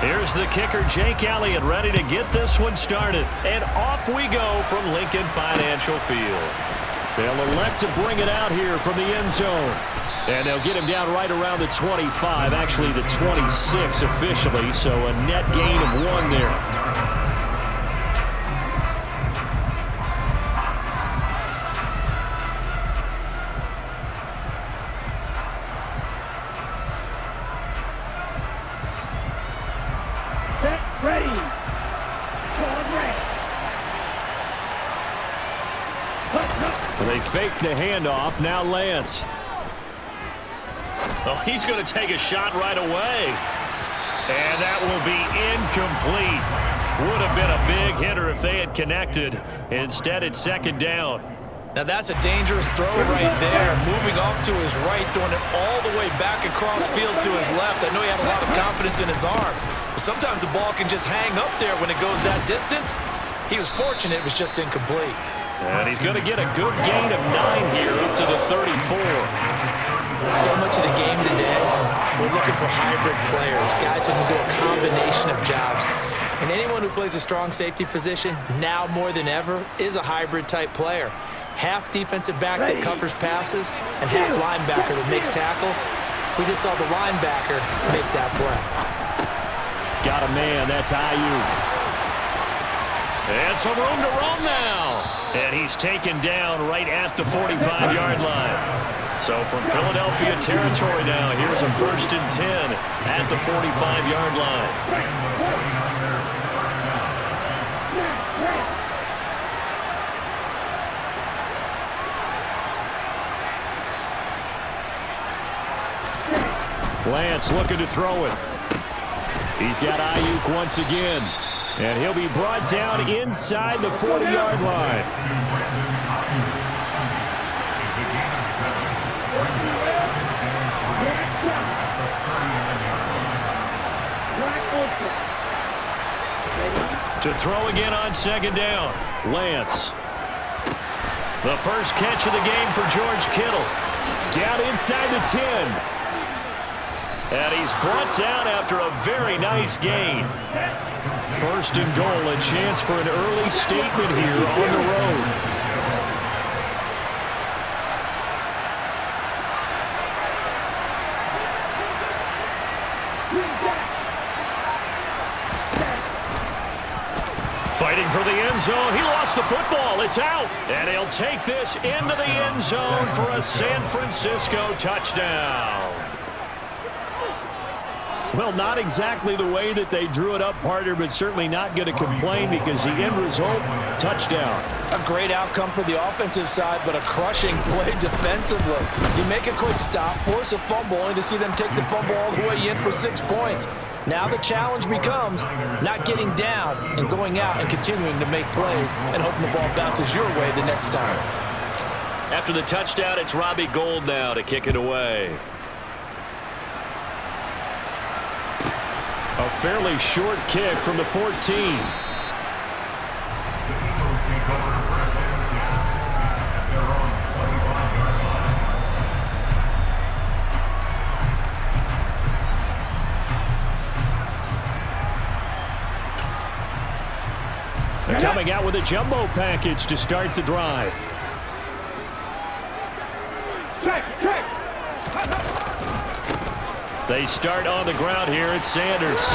Here's the kicker, Jake Elliott, ready to get this one started. And off we go from Lincoln Financial Field. They'll elect to bring it out here from the end zone. And they'll get him down right around the 25, actually the 26 officially, so a net gain of 1 there. They fake the handoff. Now Lance. Oh, he's going to take a shot right away. And that will be incomplete. Would have been a big hitter if they had connected. Instead, it's second down. Now that's a dangerous throw right there. Moving off to his right, throwing it all the way back across field to his left. I know he had a lot of confidence in his arm. But sometimes the ball can just hang up there when it goes that distance. He was fortunate it was just incomplete. And he's going to get a good gain of 9 here up to the 34. So much of the game today, we're looking for hybrid players, guys who can do a combination of jobs. And anyone who plays a strong safety position, now more than ever, is a hybrid type player. Half defensive back that covers passes and half linebacker that makes tackles. We just saw the linebacker make that play. Got a man, that's Ayuk. And some room to run now. And he's taken down right at the 45-yard line. So from Philadelphia territory now, here's a 1st and 10 at the 45-yard line. Lance looking to throw it. He's got Ayuk once again. And he'll be brought down inside the 40-yard line. To throw again on second down. Lance. The first catch of the game for George Kittle. Down inside the 10. And he's brought down after a very nice gain. 1st and goal, a chance for an early statement here on the road. Fighting for the end zone. He lost the football. It's out. And he'll take this into the end zone for a San Francisco touchdown. Well, not exactly the way that they drew it up, partner, but certainly not going to complain because the end result, touchdown. A great outcome for the offensive side, but a crushing play defensively. You make a quick stop, force a fumble, only to see them take the fumble all the way in for 6 points. Now the challenge becomes not getting down and going out and continuing to make plays and hoping the ball bounces your way the next time. After the touchdown, it's Robbie Gould now to kick it away. A fairly short kick from the 14. They're coming out with a jumbo package to start the drive. They start on the ground here at Sanders.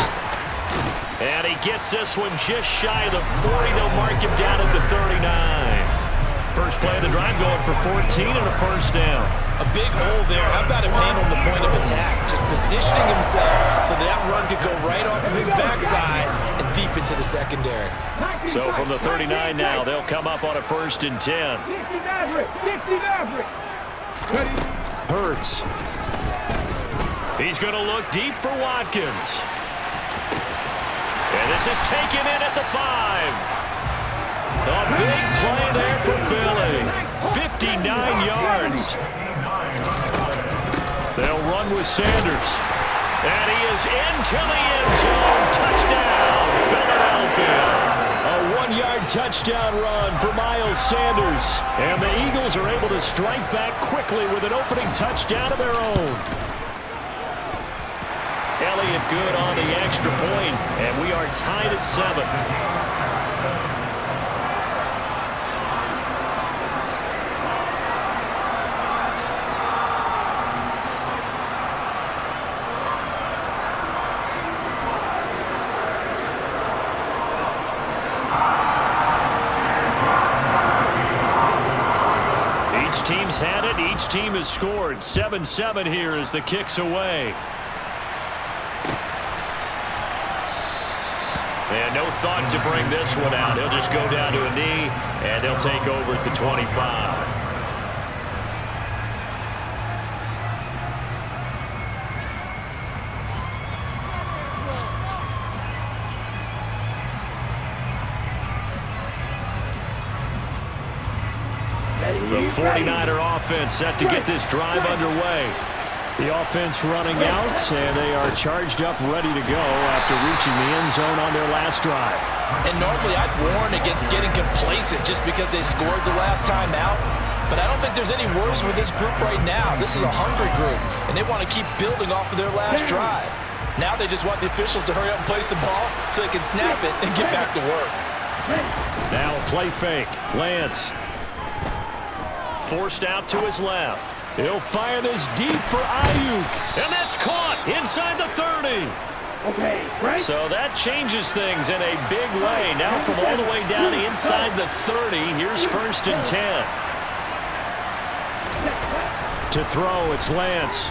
And he gets this one just shy of the 40. They'll mark him down at the 39. First play of the drive going for 14 and a 1st down. A big hole there. How about him handling the point of attack? Just positioning himself so that run could go right off of his backside and deep into the secondary. So from the 39 now, they'll come up on a 1st and 10. Hurts. He's going to look deep for Watkins. And this is taken in at the 5. A big play there for Philly. 59 yards. They'll run with Sanders. And he is into the end zone. Touchdown, Philadelphia. A 1-yard touchdown run for Miles Sanders. And the Eagles are able to strike back quickly with an opening touchdown of their own. it good on the extra point, and we are tied at 7. Team's had it. Each team has scored. 7-7 here as the kick's away. And no thought to bring this one out. He'll just go down to a knee, and they'll take over at the 25. The 49er offense set to get this drive underway. The offense running out, and they are charged up, ready to go after reaching the end zone on their last drive. And normally I'd warn against getting complacent just because they scored the last time out. But I don't think there's any worries with this group right now. This is a hungry group, and they want to keep building off of their last drive. Now they just want the officials to hurry up and place the ball so they can snap it and get back to work. Now a play fake. Lance. Forced out to his left. He'll fire this deep for Ayuk. And that's caught inside the 30. Okay, right. So that changes things in a big way. Now from all the way down inside the 30, here's 1st and 10. To throw, it's Lance.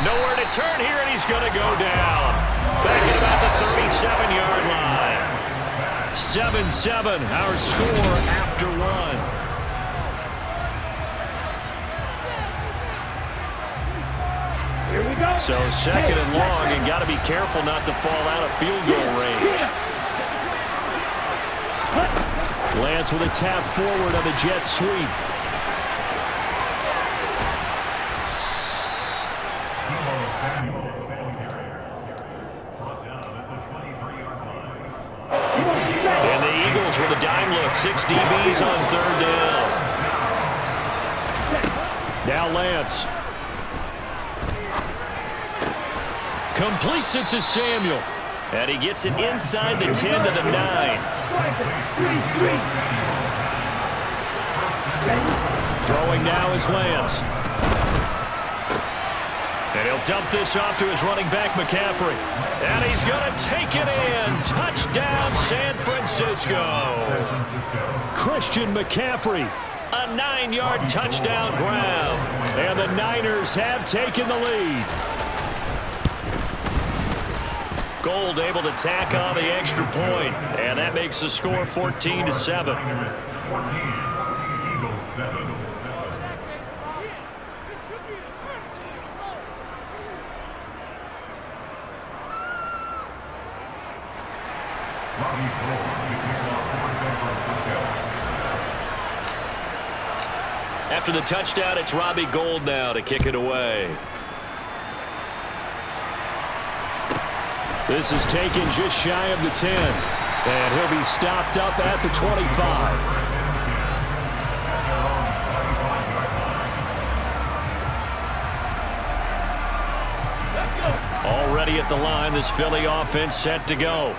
Nowhere to turn here, and he's going to go down. Back at about the 37-yard line. 7-7, our score after 1. Here we go. So 2nd and long, and got to be careful not to fall out of field goal range. Lance with a tap forward on the jet sweep. And the Eagles with a dime look. 6 DBs on 3rd down. Now Lance. Completes it to Samuel. And he gets it inside the 10 to the 9. Throwing now is Lance. And he'll dump this off to his running back, McCaffrey. And he's going to take it in. Touchdown, San Francisco. Christian McCaffrey, a 9-yard touchdown grab. And the Niners have taken the lead. Gold able to tack on the extra point, and that makes the score 14-7. After the touchdown, it's Robbie Gould now to kick it away. This is taken just shy of the 10, and he'll be stopped up at the 25. Already at the line, this Philly offense set to go.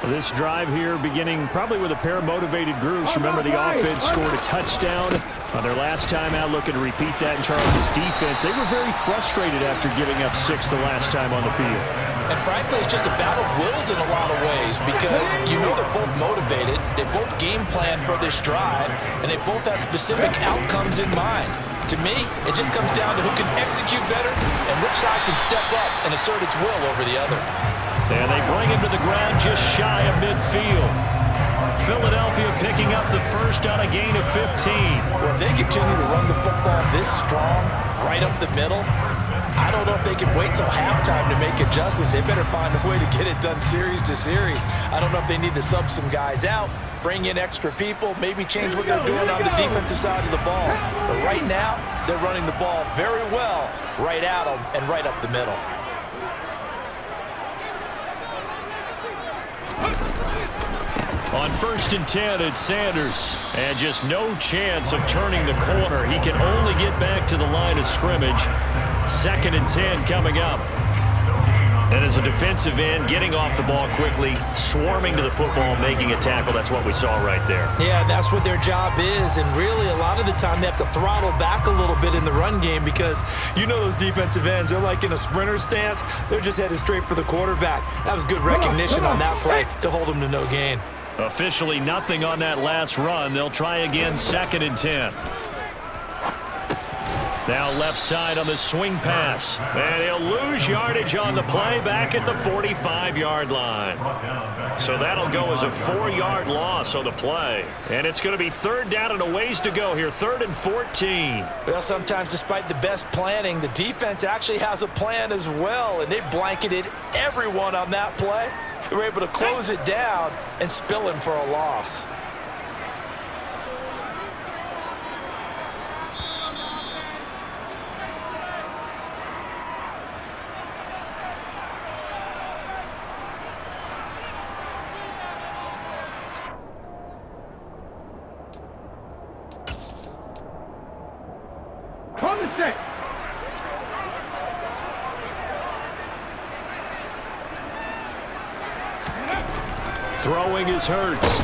This drive here beginning probably with a pair of motivated groups. Remember, the offense scored a touchdown on their last time out, looking to repeat that in Charles' defense. They were very frustrated after giving up 6 the last time on the field. And frankly, it's just a battle of wills in a lot of ways because you know they're both motivated, they both game plan for this drive, and they both have specific outcomes in mind. To me, it just comes down to who can execute better and which side can step up and assert its will over the other. And they bring him to the ground just shy of midfield. Philadelphia picking up the first on a gain of 15. Well, if they continue to run the football this strong, right up the middle, I don't know if they can wait till halftime to make adjustments. They better find a way to get it done series to series. I don't know if they need to sub some guys out, bring in extra people, maybe change what they're doing on the defensive side of the ball. But right now, they're running the ball very well right at them and right up the middle. On 1st and 10, it's Sanders. And just no chance of turning the corner. He can only get back to the line of scrimmage. 2nd and 10 coming up. And as a defensive end, getting off the ball quickly, swarming to the football, making a tackle, that's what we saw right there. Yeah, that's what their job is, and really a lot of the time they have to throttle back a little bit in the run game because you know those defensive ends, they're like in a sprinter stance. They're just headed straight for the quarterback. That was good recognition on that play to hold them to no gain. Officially nothing on that last run. They'll try again, 2nd and 10. Now left side on the swing pass. And he'll lose yardage on the play back at the 45-yard line. So that'll go as a 4-yard loss on the play. And it's going to be 3rd down and a ways to go here, 3rd and 14. Well, sometimes despite the best planning, the defense actually has a plan as well, and they blanketed everyone on that play. They were able to close it down and spill him for a loss. Throwing is Hurts.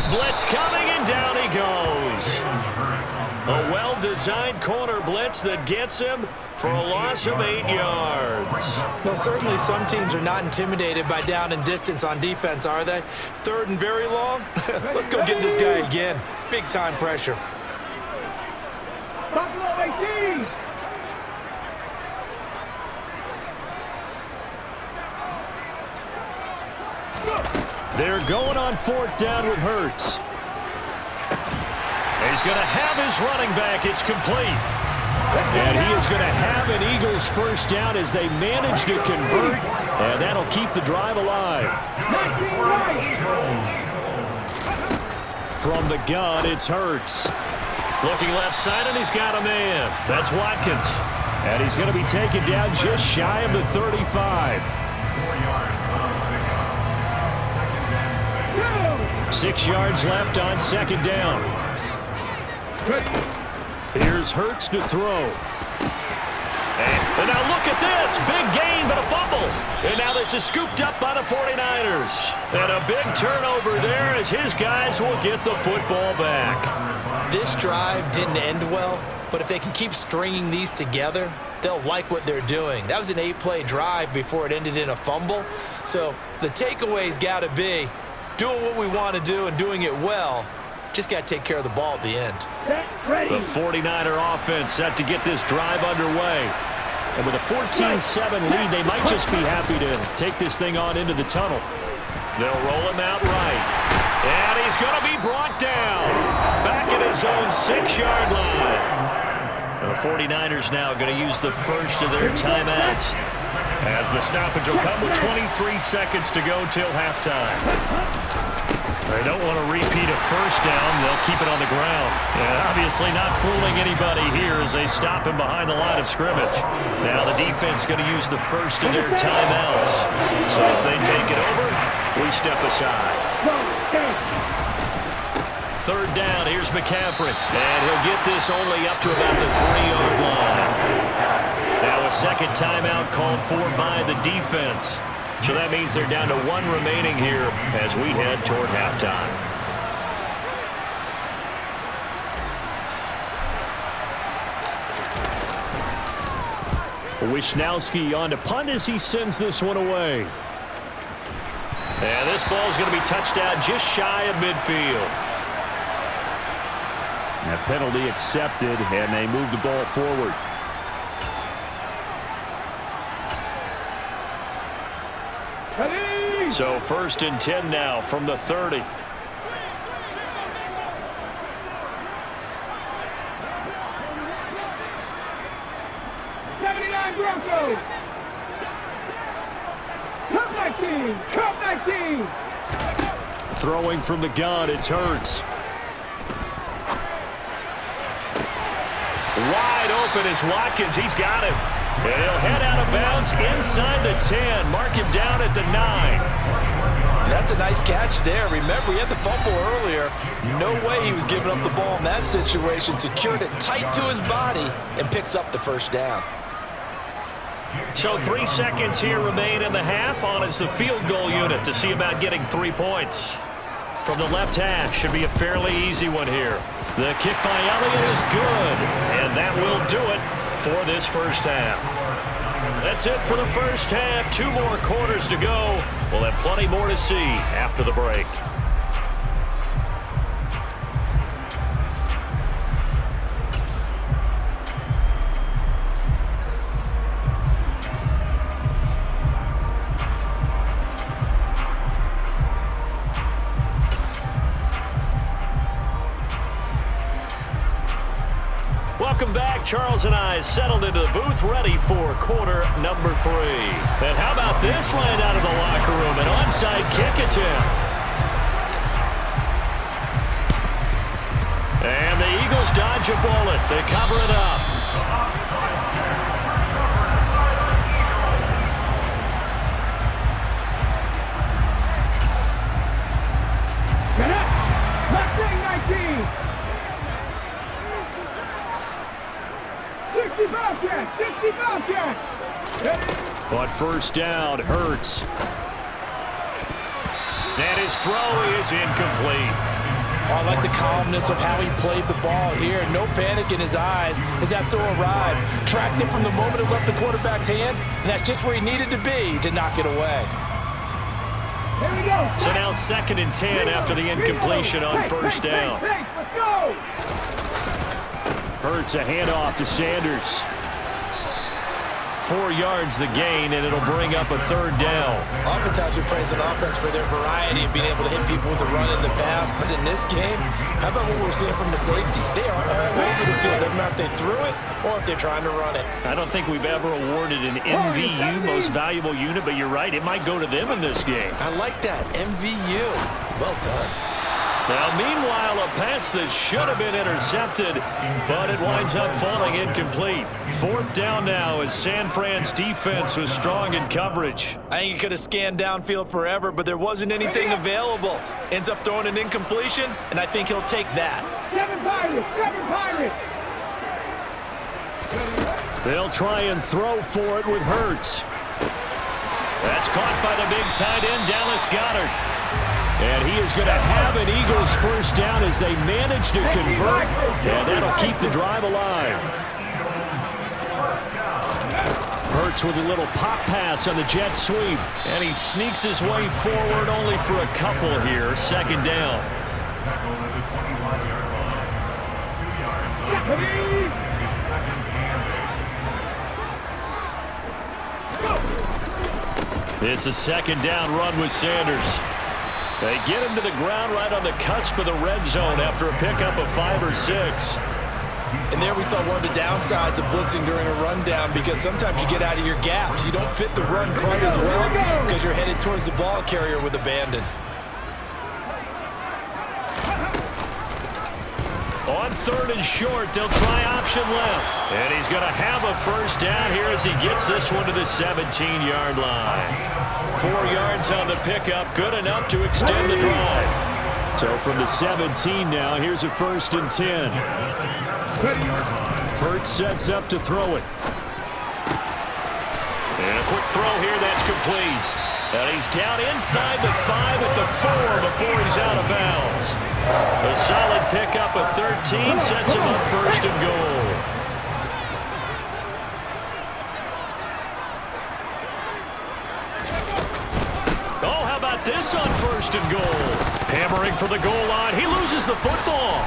Blitz coming, and down he goes. A well-designed corner blitz that gets him for a loss of 8 yards. Well, certainly some teams are not intimidated by down and distance on defense, are they? 3rd and very long? Let's go get this guy again. Big-time pressure. Buffalo 18! They're going on 4th down with Hurts. He's going to have his running back. It's complete. And he is going to have an Eagles 1st down as they manage to convert, and that'll keep the drive alive. From the gun, it's Hurts. Looking left side, and he's got a man. That's Watkins. And he's going to be taken down just shy of the 35. 6 yards left on 2nd down. Here's Hurts to throw. And now look at this. Big gain, but a fumble. And now this is scooped up by the 49ers. And a big turnover there as his guys will get the football back. This drive didn't end well, but if they can keep stringing these together, they'll like what they're doing. That was an 8-play drive before it ended in a fumble. So the takeaway's got to be doing what we want to do and doing it well. Just got to take care of the ball at the end. The 49er offense set to get this drive underway. And with a 14-7 lead, they might just be happy to take this thing on into the tunnel. They'll roll him out right. And he's going to be brought down. Back at his own 6-yard line. And the 49ers now going to use the first of their timeouts, as the stoppage will come with 23 seconds to go till halftime. They don't want to repeat a 1st down. They'll keep it on the ground. And obviously not fooling anybody here as they stop him behind the line of scrimmage. Now the defense going to use the first of their timeouts. So as they take it over, we step aside. 3rd down, here's McCaffrey. And he'll get this only up to about the 3-yard line. Now a 2nd timeout called for by the defense. So that means they're down to 1 remaining here as we head toward halftime. Wisnowski on to punt as he sends this one away. And this ball is going to be touched down just shy of midfield. A penalty accepted, and they move the ball forward. So 1st and 10 now from the 30. Broncos. Cup 19. Cup 19. Throwing from the gun, it's Hurts. Wide open is Watkins. He's got him. And he'll head out of bounds inside the 10. Mark him down at the 9. That's a nice catch there. Remember, he had the fumble earlier. No way he was giving up the ball in that situation. Secured it tight to his body and picks up the 1st down. So 3 seconds here remain in the half. On is the field goal unit to see about getting 3 points. From the left hash, should be a fairly easy one here. The kick by Elliott is good, and that will do it for this first half. That's it for the first half. 2 more quarters to go. We'll have plenty more to see after the break. Welcome back. Charles and I settled into the booth ready for quarter number 3. And how about this line out of the locker room? An onside kick attempt. And the Eagles dodge a bullet. They cover it up. Left wing 19. 65 catch, 65 catch. But first down hurts. And his throw is incomplete. I like the calmness of how he played the ball here. No panic in his eyes as that throw arrived. Tracked it from the moment it left the quarterback's hand, and that's just where he needed to be to knock it away. Here we go. So now 2nd and 10 after the incompletion on first down. Let's go. Hurts a handoff to Sanders. 4 yards the gain, and it'll bring up a 3rd down. Oftentimes we praise an offense for their variety of being able to hit people with a run in the past, but in this game, how about what we're seeing from the safeties? They are all over the field. Doesn't matter if they threw it or if they're trying to run it. I don't think we've ever awarded an MVU, most valuable unit, but you're right, it might go to them in this game. I like that, MVU. Well done. Now, meanwhile, a pass that should have been intercepted, but it winds up falling incomplete. 4th down now as San Fran's defense was strong in coverage. I think he could have scanned downfield forever, but there wasn't anything available. Ends up throwing an incompletion, and I think he'll take that. 7 Pirates, 7 Pirates. They'll try and throw for it with Hurts. That's caught by the big tight end, Dallas Goedert. And he is going to have an Eagles first down as they manage to convert, and that'll keep the drive alive. Hurts with a little pop pass on the jet sweep, and he sneaks his way forward only for a couple here. 2nd down. It's a 2nd down run with Sanders. They get him to the ground right on the cusp of the red zone after a pickup of 5 or 6. And there we saw one of the downsides of blitzing during a rundown, because sometimes you get out of your gaps. You don't fit the run quite as well because you're headed towards the ball carrier with abandon. On 3rd and short, they'll try option left. And he's going to have a first down here as he gets this one to the 17-yard line. 4 yards on the pickup, good enough to extend the drive. So from the 17 now, here's a 1st and 10. Hurts sets up to throw it. And a quick throw here, that's complete. And he's down inside the 5 at the 4 before he's out of bounds. A solid pickup of 13 sets him up 1st and goal. This on 1st and goal. Hammering for the goal line. He loses the football.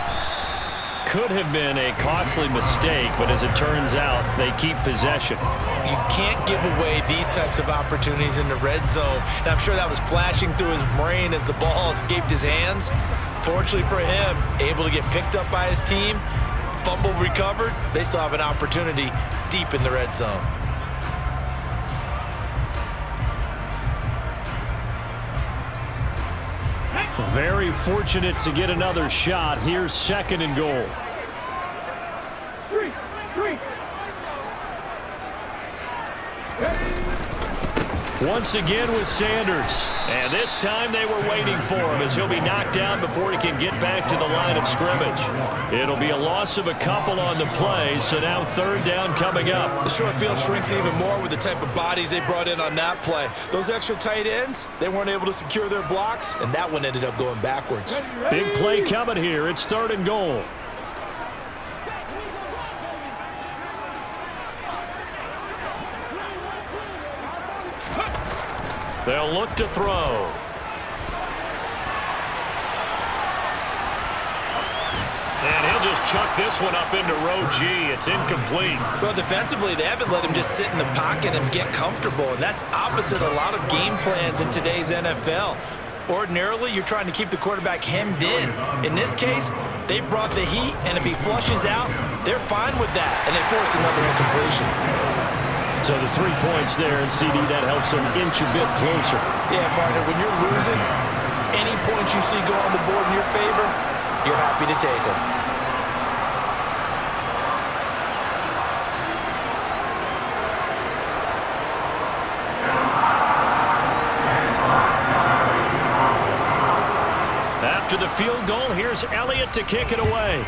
Could have been a costly mistake, but as it turns out, they keep possession. You can't give away these types of opportunities in the red zone. And I'm sure that was flashing through his brain as the ball escaped his hands. Fortunately for him, able to get picked up by his team, fumble recovered. They still have an opportunity deep in the red zone. Very fortunate to get another shot. Here's 2nd and goal. 3. Once again with Sanders. And this time they were waiting for him as he'll be knocked down before he can get back to the line of scrimmage. It'll be a loss of a couple on the play, so now third down coming up. The short field shrinks even more with the type of bodies they brought in on that play. Those extra tight ends, they weren't able to secure their blocks, and that one ended up going backwards. Big play coming here. It's third and goal. They'll look to throw. And he'll just chuck this one up into row G. It's incomplete. Well, defensively, they haven't let him just sit in the pocket and get comfortable, and that's opposite a lot of game plans in today's NFL. Ordinarily, you're trying to keep the quarterback hemmed in. In this case, they brought the heat, and if he flushes out, they're fine with that, and they force another incompletion. So the 3 points there, and CD, that helps them inch a bit closer. Yeah, partner, when you're losing, any points you see go on the board in your favor, you're happy to take them. After the field goal, here's Elliott to kick it away.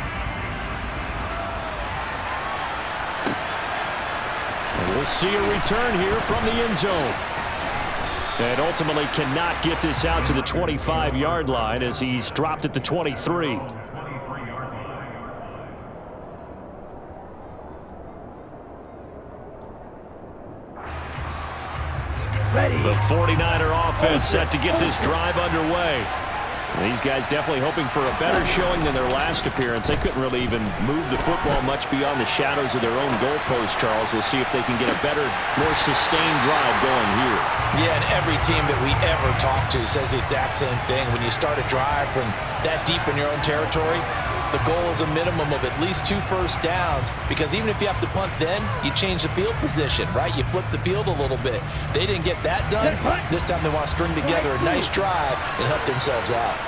And we'll see a return here from the end zone. And ultimately cannot get this out to the 25-yard line as he's dropped at the 23. The 49er offense set to get this drive underway. These guys definitely hoping for a better showing than their last appearance. They couldn't really even move the football much beyond the shadows of their own goalpost, Charles. We'll see if they can get a better, more sustained drive going here. Yeah, and every team that we ever talk to says the exact same thing. When you start a drive from that deep in your own territory, the goal is a minimum of at least 2 first downs, because even if you have to punt then, you change the field position, right? You flip the field a little bit. They didn't get that done. This time they want to string together a nice drive and help themselves out.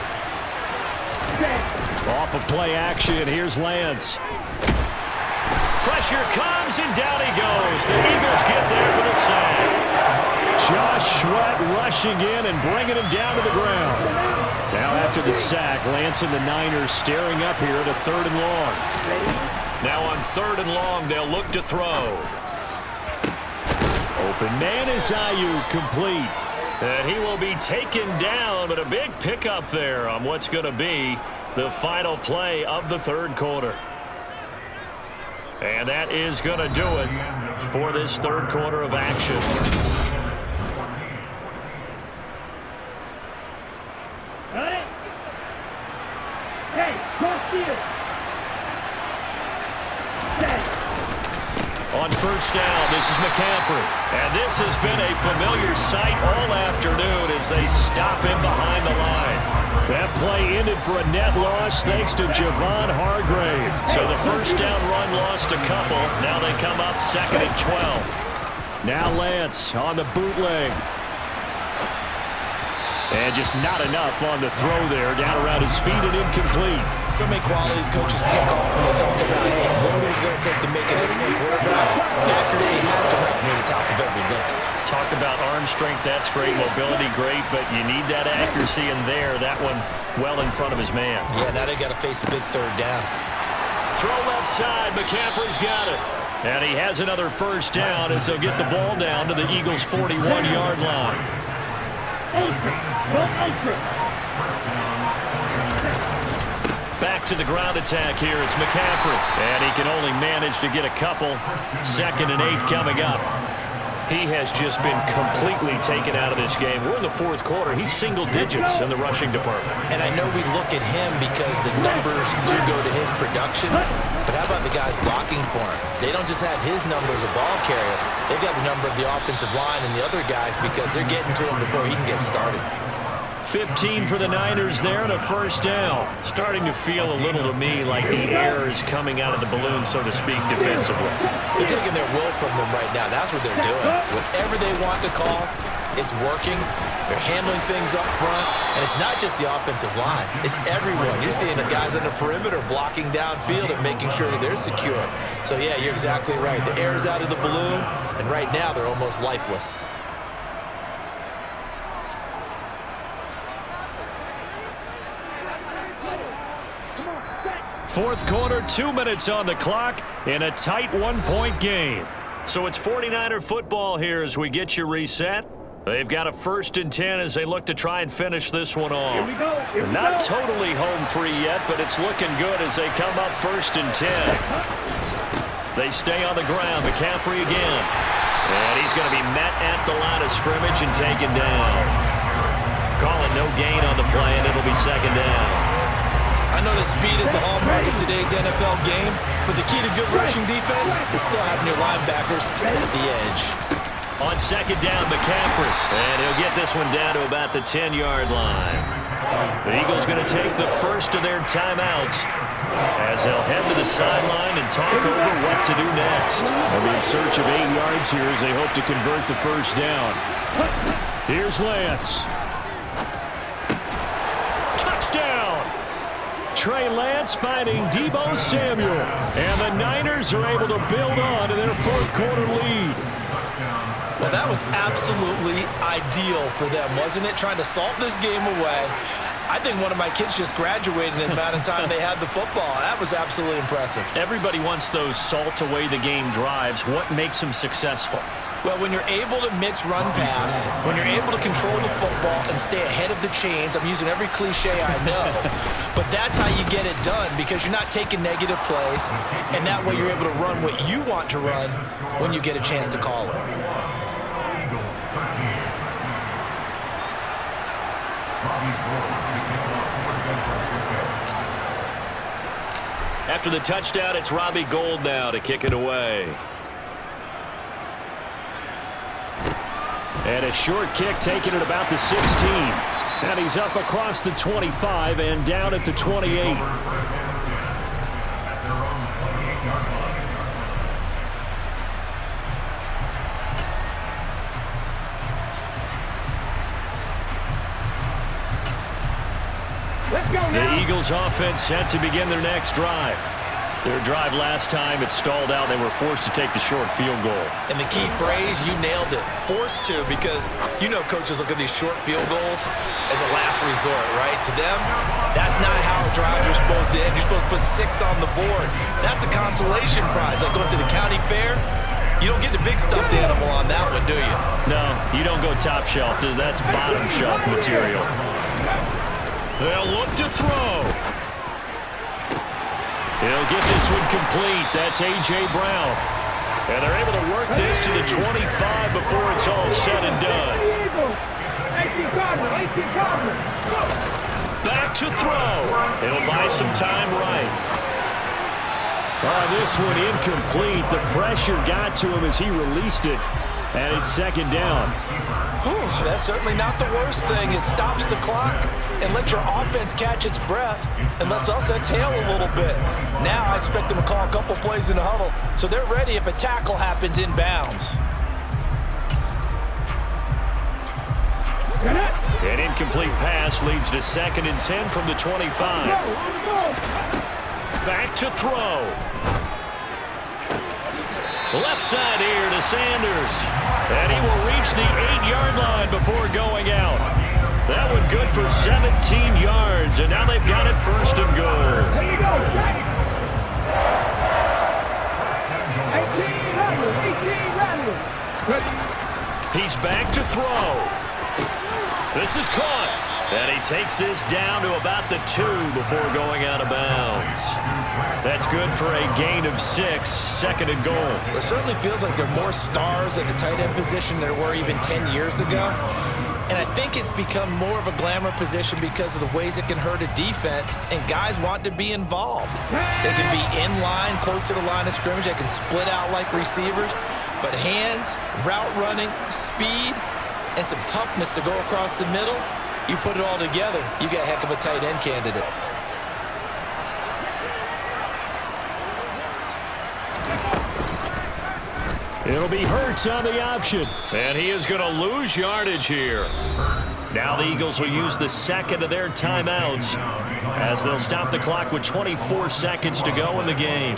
Off of play action, here's Lance. Pressure comes, and down he goes. The Eagles get there for the sack. Josh Sweat rushing in and bringing him down to the ground. Now after the sack, Lance and the Niners staring up here at a third and long. Now on third and long, they'll look to throw. Open man is Ayuk, complete. And he will be taken down, but a big pickup there on what's going to be the final play of the third quarter. And that is going to do it for this third quarter of action. Hey, cross field. On first down, this is McCaffrey. And this has been a familiar sight all afternoon as they stop him behind the line. That play ended for a net loss thanks to Javon Hargrave. So the first down run lost a couple. Now they come up second and 12. Now Lance on the bootleg. And just not enough on the throw there, down around his feet and incomplete. So many qualities coaches tick off when they talk about, hey, what is it going to take to make an excellent quarterback? Accuracy has to rank near the top of every list. Talk about arm strength, that's great. Mobility, great, but you need that accuracy in there. That one well in front of his man. Yeah, now they got to face a big third down. Throw left side, McCaffrey's got it. And he has another first down as they'll get the ball down to the Eagles' 41-yard line. Back to the ground attack here. It's McCaffrey. And he can only manage to get a couple. Second and 8 coming up. He has just been completely taken out of this game. We're in the fourth quarter. He's single digits in the rushing department. And I know we look at him because the numbers do go to his production. But how about the guys blocking for him? They don't just have his numbers of ball carrier. They've got the number of the offensive line and the other guys because they're getting to him before he can get started. 15 for the Niners there and a first down. Starting to feel a little to me like the air is coming out of the balloon, so to speak, defensively. They're taking their will from them right now. That's what they're doing. Whatever they want to call, it's working. They're handling things up front. And it's not just the offensive line. It's everyone. You're seeing the guys on the perimeter blocking downfield and making sure that they're secure. So, yeah, you're exactly right. The air's out of the balloon, and right now they're almost lifeless. Fourth quarter, 2 minutes on the clock in a tight one-point game. So it's 49er football here as we get you reset. They've got a 1st and 10 as they look to try and finish this one off. Here we go. Here we Not go. totally home free yet, but it's looking good as they come up 1st and 10. They stay on the ground. McCaffrey again. And he's going to be met at the line of scrimmage and taken down. Calling no gain on the play, and it'll be 2nd down. I know that speed is the hallmark of today's NFL game, but the key to good rushing defense is still having your linebackers set the edge. On 2nd down, McCaffrey. And he'll get this one down to about the 10-yard line. The Eagles going to take the first of their timeouts as they'll head to the sideline and talk over what to do next. They'll be in search of 8 yards here as they hope to convert the first down. Here's Lance. Touchdown! Trey Lance finding Deebo Samuel. And the Niners are able to build on to their fourth quarter lead. Well, that was absolutely ideal for them, wasn't it? Trying to salt this game away. I think one of my kids just graduated in the amount of time they had the football. That was absolutely impressive. Everybody wants those salt-away-the-game drives. What makes them successful? Well, when you're able to mix run-pass, when you're able to control the football and stay ahead of the chains, I'm using every cliche I know, but that's how you get it done because you're not taking negative plays, and that way you're able to run what you want to run when you get a chance to call it. After the touchdown, it's Robbie Gould now to kick it away. And a short kick taken at about the 16. And he's up across the 25 and down at the 28. Let's go now. The Eagles offense set to begin their next drive. Their drive last time, it stalled out. They were forced to take the short field goal. And the key phrase, you nailed it, forced to, because you know coaches look at these short field goals as a last resort, right? To them, that's not how drives are supposed to end. You're supposed to put 6 on the board. That's a consolation prize. Like going to the county fair, you don't get the big stuffed animal on that one, do you? No, you don't go top shelf. That's bottom shelf material. They'll look to throw. He'll get this one complete. That's A.J. Brown. And they're able to work this to the 25 before it's all said and done. Back to throw. It'll buy some time right. This one incomplete. The pressure got to him as he released it. And it's 2nd down. Whew, that's certainly not the worst thing. It stops the clock and lets your offense catch its breath and lets us exhale a little bit. Now I expect them to call a couple plays in the huddle so they're ready if a tackle happens in bounds. An incomplete pass leads to 2nd and 10 from the 25. Back to throw. Left side here to Sanders. And he will reach the 8-yard line before going out. That one good for 17 yards. And now they've got it 1st and goal. There you go. 18 He's back to throw. This is caught. And he takes this down to about the 2 before going out of bounds. That's good for a gain of 6, 2nd and goal. It certainly feels like there are more stars at the tight end position than there were even 10 years ago. And I think it's become more of a glamour position because of the ways it can hurt a defense, and guys want to be involved. They can be in line, close to the line of scrimmage. They can split out like receivers. But hands, route running, speed, and some toughness to go across the middle, you put it all together, you got a heck of a tight end candidate. It'll be Hurts on the option. And he is going to lose yardage here. Now the Eagles will use the 2nd of their timeouts as they'll stop the clock with 24 seconds to go in the game.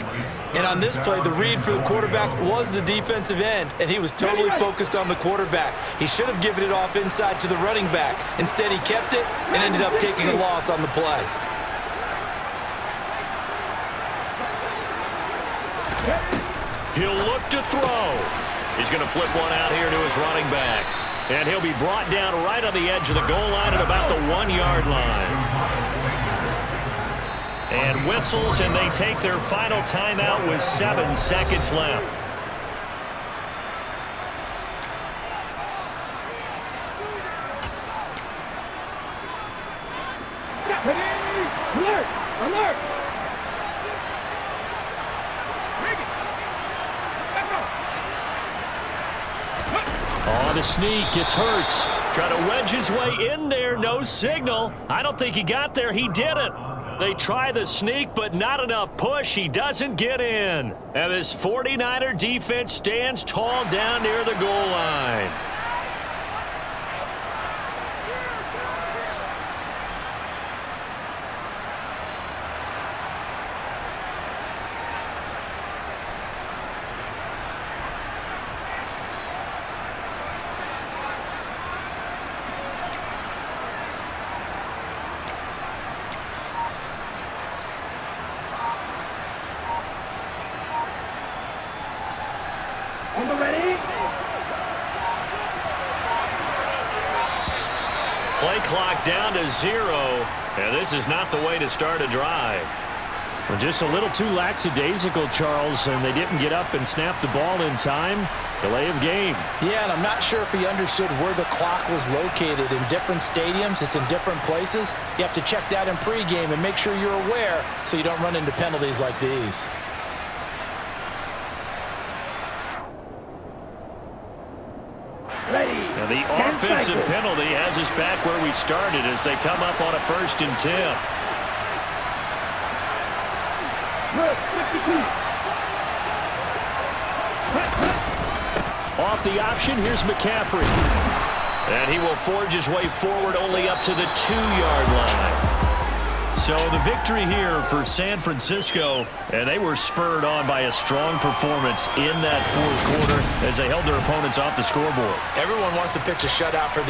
And on this play, the read for the quarterback was the defensive end, and he was totally focused on the quarterback. He should have given it off inside to the running back. Instead, he kept it and ended up taking a loss on the play. He'll look to throw. He's going to flip one out here to his running back. And he'll be brought down right on the edge of the goal line at about the 1-yard line. And whistles, and they take their final timeout with 7 seconds left. Alert! Alert! Oh, the sneak. It's Hurts. Trying to wedge his way in there. No signal. I don't think he got there. He didn't. They try the sneak, but not enough push. He doesn't get in. And this 49er defense stands tall down near the goal line. On the ready? Play clock down to 0, and this is not the way to start a drive. Well, just a little too lackadaisical, Charles, and they didn't get up and snap the ball in time. Delay of game. Yeah, and I'm not sure if he understood where the clock was located. In different stadiums, it's in different places. You have to check that in pregame and make sure you're aware so you don't run into penalties like these. Ready. And the offensive penalty has us back where we started as they come up on a 1st and 10. Look, 52. Off the option, here's McCaffrey. And he will forge his way forward only up to the 2-yard line. So the victory here for San Francisco, and they were spurred on by a strong performance in that 4th quarter as they held their opponents off the scoreboard. Everyone wants to pitch a shutout for the